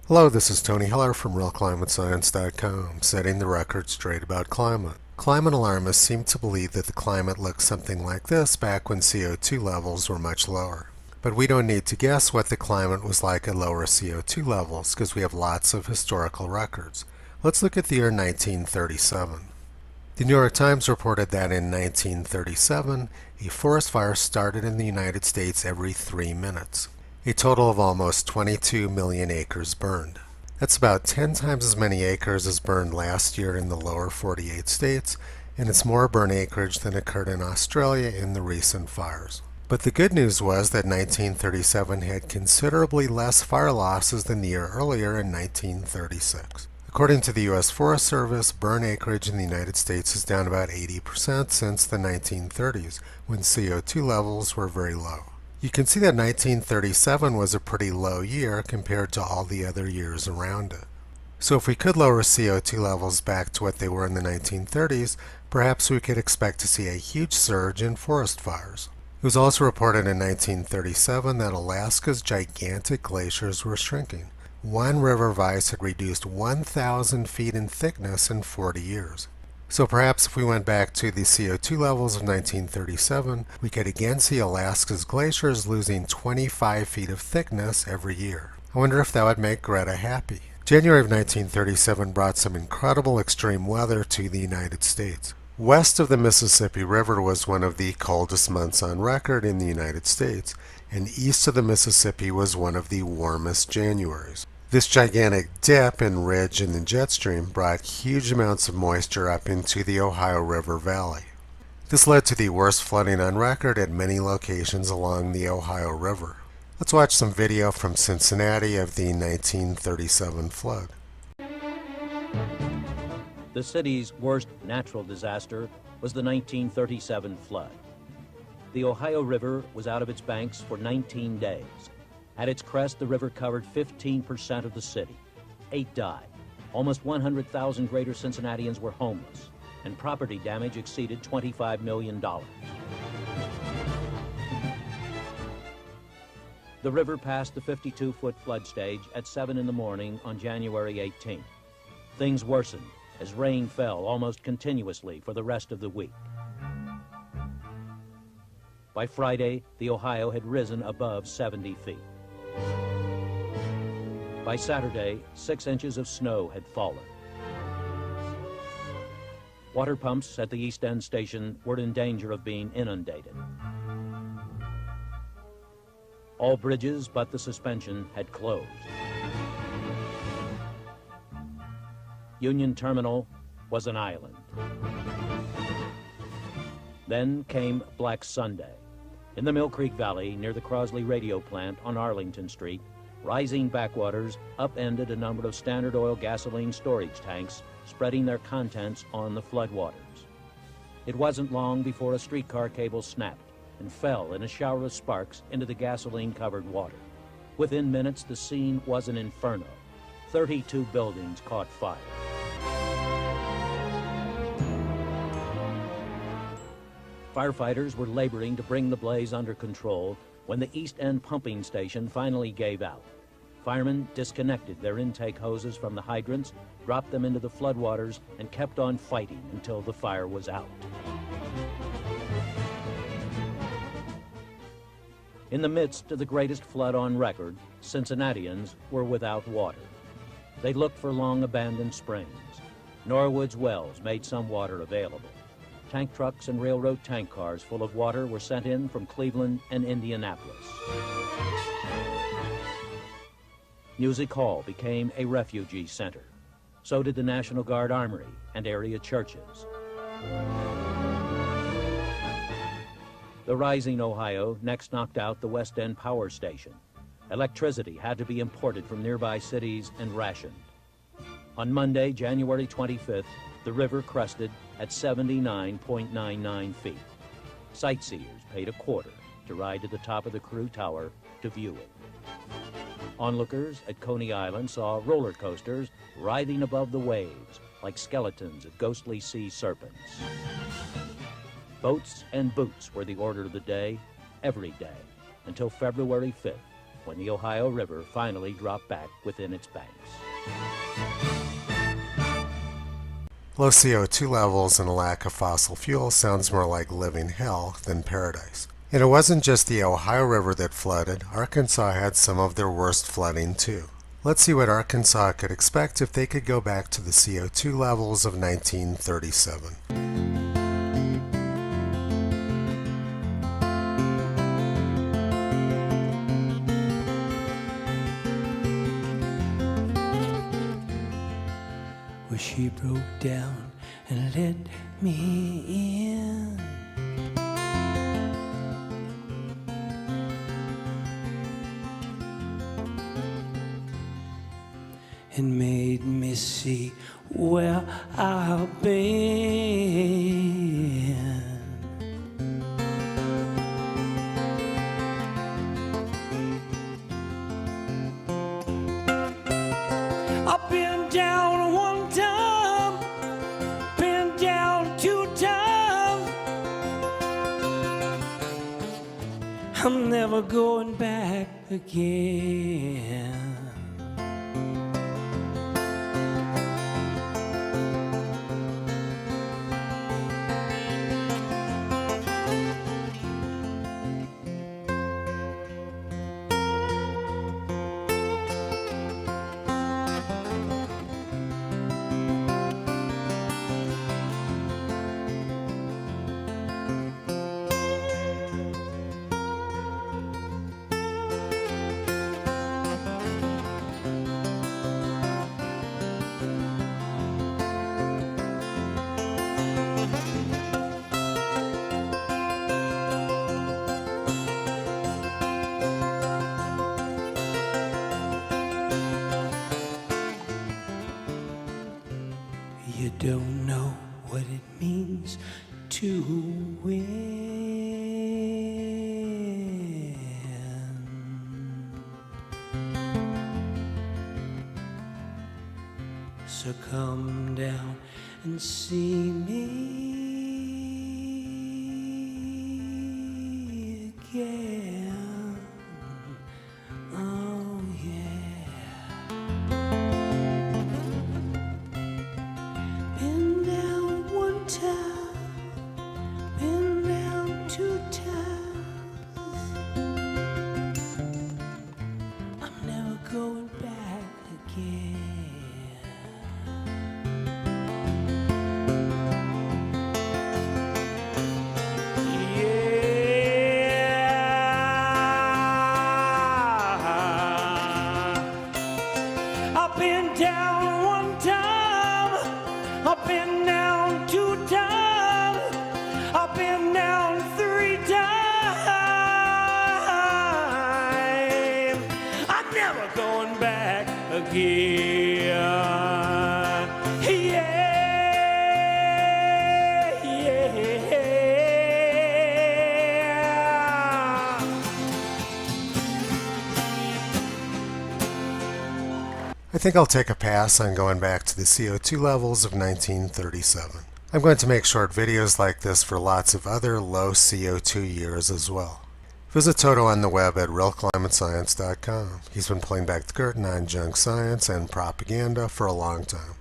Hello, this is Tony Heller from RealClimateScience.com, setting the record straight about climate. Climate alarmists seem to believe that the climate looked something like this back when CO2 levels were much lower. But we don't need to guess what the climate was like at lower CO2 levels because we have lots of historical records. Let's look at the year 1937. The New York Times reported that in 1937, a forest fire started in the United States every 3 minutes. A total of almost 22 million acres burned. That's about 10 times as many acres as burned last year in the lower 48 states, and it's more burn acreage than occurred in Australia in the recent fires. But the good news was that 1937 had considerably less fire losses than the year earlier in 1936. According to the U.S. Forest Service, burn acreage in the United States is down about 80% since the 1930s, when CO2 levels were very low. You can see that 1937 was a pretty low year compared to all the other years around it. So if we could lower CO2 levels back to what they were in the 1930s, perhaps we could expect to see a huge surge in forest fires. It was also reported in 1937 that Alaska's gigantic glaciers were shrinking. One river of ice had reduced 1,000 feet in thickness in 40 years. So perhaps if we went back to the CO2 levels of 1937, we could again see Alaska's glaciers losing 25 feet of thickness every year. I wonder if that would make Greta happy. January of 1937 brought some incredible extreme weather to the United States. West of the Mississippi River was one of the coldest months on record in the United States, and east of the Mississippi was one of the warmest Januaries. This gigantic dip and ridge in the jet stream brought huge amounts of moisture up into the Ohio River Valley. This led to the worst flooding on record at many locations along the Ohio River. Let's watch some video from Cincinnati of the 1937 flood. The city's worst natural disaster was the 1937 flood. The Ohio River was out of its banks for 19 days. At its crest, the river covered 15% of the city. 8 died. Almost 100,000 greater Cincinnatians were homeless, and property damage exceeded $25 million. The river passed the 52-foot flood stage at 7 in the morning on January 18th. Things worsened as rain fell almost continuously for the rest of the week. By Friday, the Ohio had risen above 70 feet. By Saturday, 6 inches of snow had fallen. Water pumps at the East End station were in danger of being inundated. All bridges but the suspension had closed. Union Terminal was an island. Then came Black Sunday. In the Mill Creek Valley, near the Crosley radio plant on Arlington Street, rising backwaters upended a number of Standard Oil gasoline storage tanks, spreading their contents on the floodwaters. It wasn't long before a streetcar cable snapped and fell in a shower of sparks into the gasoline-covered water. Within minutes, the scene was an inferno. 32 buildings caught fire. Firefighters were laboring to bring the blaze under control when the East End pumping station finally gave out. Firemen disconnected their intake hoses from the hydrants, dropped them into the floodwaters, and kept on fighting until the fire was out. In the midst of the greatest flood on record, Cincinnatians were without water. They looked for long-abandoned springs. Norwood's wells made some water available. Tank trucks and railroad tank cars full of water were sent in from Cleveland and Indianapolis. Music Hall became a refugee center. So did the National Guard Armory and area churches. The rising Ohio next knocked out the West End power station. Electricity had to be imported from nearby cities and rationed. On Monday, January 25th, the river crested at 79.99 feet. Sightseers paid a quarter to ride to the top of the Crew Tower to view it. Onlookers at Coney Island saw roller coasters writhing above the waves like skeletons of ghostly sea serpents. Boats and boots were the order of the day, every day, until February 5th, when the Ohio River finally dropped back within its banks. Low CO2 levels and a lack of fossil fuel sounds more like living hell than paradise. And it wasn't just the Ohio River that flooded. Arkansas had some of their worst flooding too. Let's see what Arkansas could expect if they could go back to the CO2 levels of 1937. Well, she broke down and let me in. And made me see where I've been. I've been down one time, been down two times. I'm never going back again. You don't know what it means to win. So come down and see me again. Oh yeah. Been down one time, been down two times. I'm never going back again. Yeah, I've been down one time, I've been down two times, I've been down three times. I'm never going back again. Yeah, yeah. I think I'll take a pass on going back to the CO2 levels of 1937. I'm going to make short videos like this for lots of other low CO2 years as well. Visit Toto on the web at realclimatescience.com. He's been pulling back the curtain on junk science and propaganda for a long time.